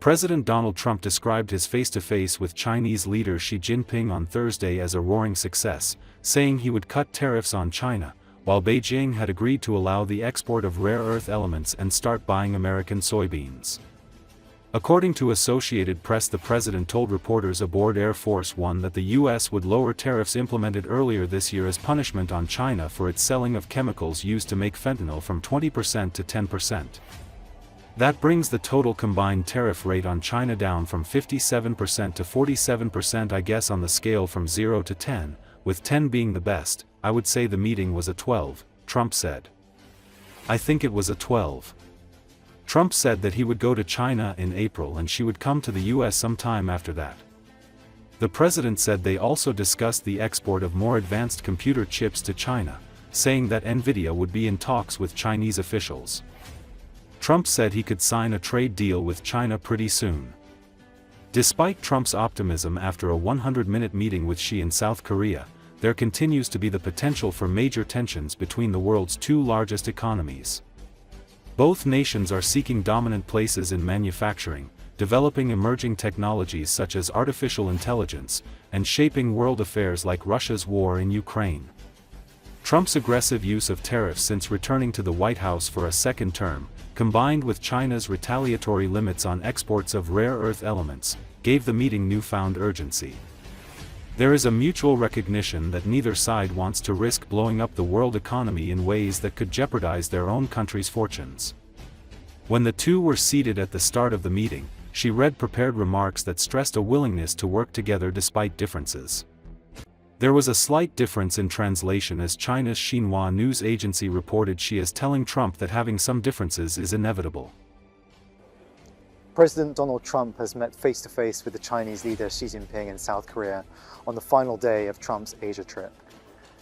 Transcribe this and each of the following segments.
President Donald Trump described his face-to-face with Chinese leader Xi Jinping on Thursday as a roaring success, saying he would cut tariffs on China, while Beijing had agreed to allow the export of rare earth elements and start buying American soybeans. According to Associated Press, the president told reporters aboard Air Force One that the U.S. would lower tariffs implemented earlier this year as punishment on China for its selling of chemicals used to make fentanyl from 20% to 10%. That brings the total combined tariff rate on China down from 57% to 47%. I guess on the scale from 0 to 10, with 10 being the best, I would say the meeting was a 12, Trump said. I think it was a 12. Trump said that he would go to China in April and she would come to the U.S. sometime after that. The president said they also discussed the export of more advanced computer chips to China, saying that Nvidia would be in talks with Chinese officials. Trump said he could sign a trade deal with China pretty soon. Despite Trump's optimism after a 100-minute meeting with Xi in South Korea, there continues to be the potential for major tensions between the world's two largest economies. Both nations are seeking dominant places in manufacturing, developing emerging technologies such as artificial intelligence, and shaping world affairs like Russia's war in Ukraine. Trump's aggressive use of tariffs since returning to the White House for a second term, combined with China's retaliatory limits on exports of rare earth elements, gave the meeting newfound urgency. There is a mutual recognition that neither side wants to risk blowing up the world economy in ways that could jeopardize their own country's fortunes. When the two were seated at the start of the meeting, Xi read prepared remarks that stressed a willingness to work together despite differences. There was a slight difference in translation as China's Xinhua news agency reported Xi as telling Trump that having some differences is inevitable. President Donald Trump has met face-to-face with the Chinese leader Xi Jinping in South Korea on the final day of Trump's Asia trip.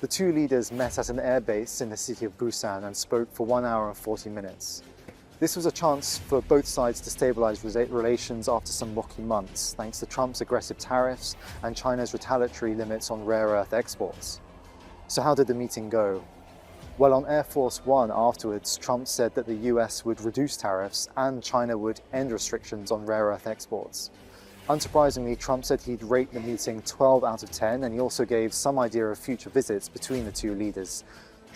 The two leaders met at an airbase in the city of Busan and spoke for 1 hour and 40 minutes. This was a chance for both sides to stabilize relations after some rocky months, thanks to Trump's aggressive tariffs and China's retaliatory limits on rare earth exports. So how did the meeting go? Well, on Air Force One afterwards, Trump said that the US would reduce tariffs and China would end restrictions on rare earth exports. Unsurprisingly, Trump said he'd rate the meeting 12 out of 10, and he also gave some idea of future visits between the two leaders.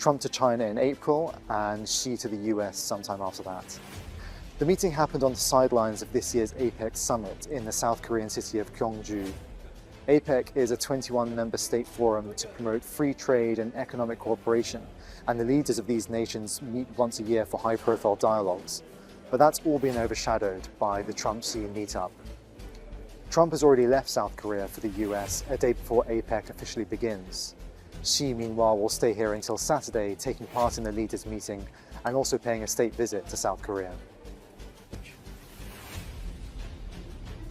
Trump to China in April and Xi to the US sometime after that. The meeting happened on the sidelines of this year's APEC summit in the South Korean city of Gyeongju. APEC is a 21-member state forum to promote free trade and economic cooperation, and the leaders of these nations meet once a year for high-profile dialogues. But that's all been overshadowed by the Trump-Xi meetup. Trump has already left South Korea for the US a day before APEC officially begins. Xi, meanwhile, will stay here until Saturday, taking part in the leaders' meeting and also paying a state visit to South Korea.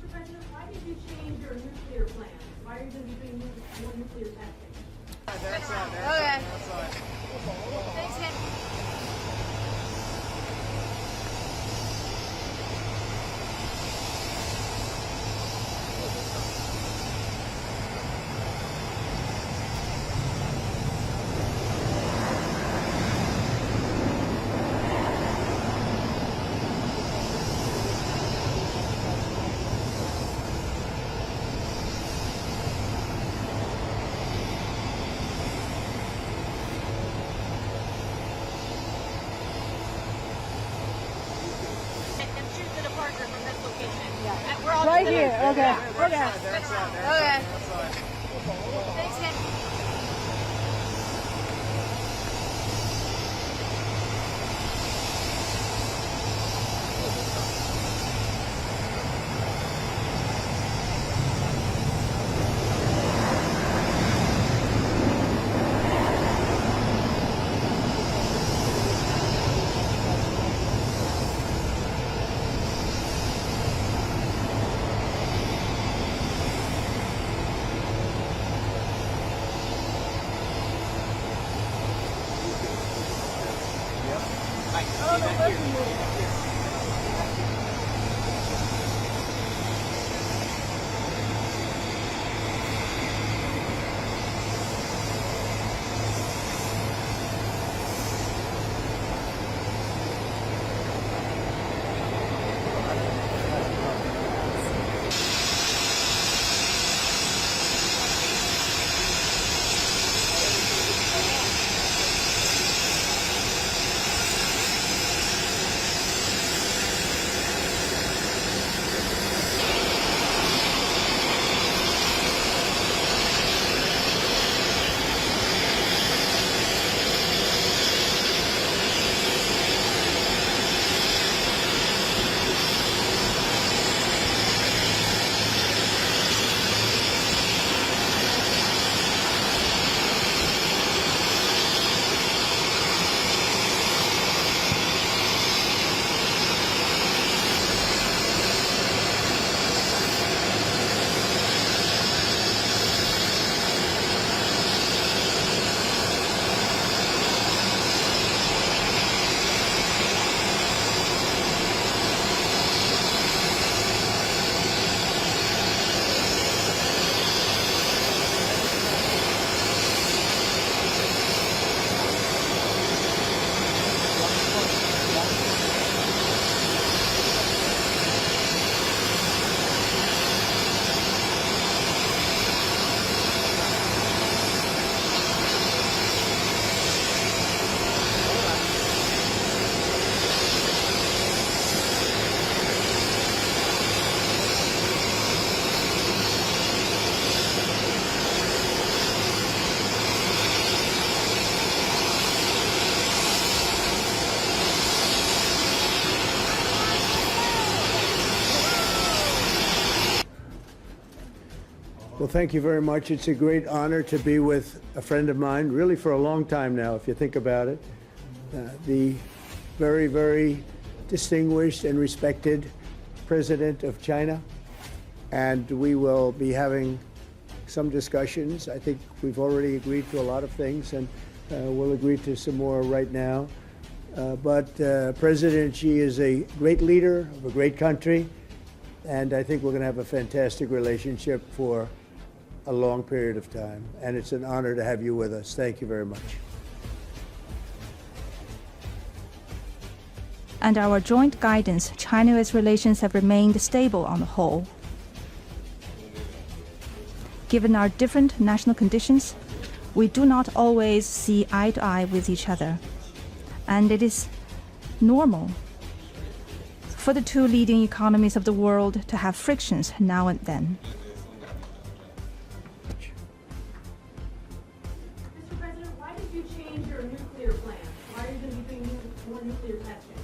Mr. President, why did you change your nuclear plan? Why are you going to be doing more nuclear testing? Okay. Thanks, Ken. Right here, okay. Okay. Okay. Thanks, Ken. Well, thank you very much. It's a great honor to be with a friend of mine, really for a long time now, if you think about it. The very, very distinguished and respected President of China. And we will be having some discussions. I think we've already agreed to a lot of things, and we'll agree to some more right now. But President Xi is a great leader of a great country, and I think we're going to have a fantastic relationship for a long period of time. And it's an honor to have you with us. Thank you very much. Under our joint guidance, China-US relations have remained stable on the whole. Given our different national conditions, we do not always see eye to eye with each other. And it is normal for the two leading economies of the world to have frictions now and then. Mr. President, why did you change your nuclear plan? Why are you going to be doing more nuclear testing?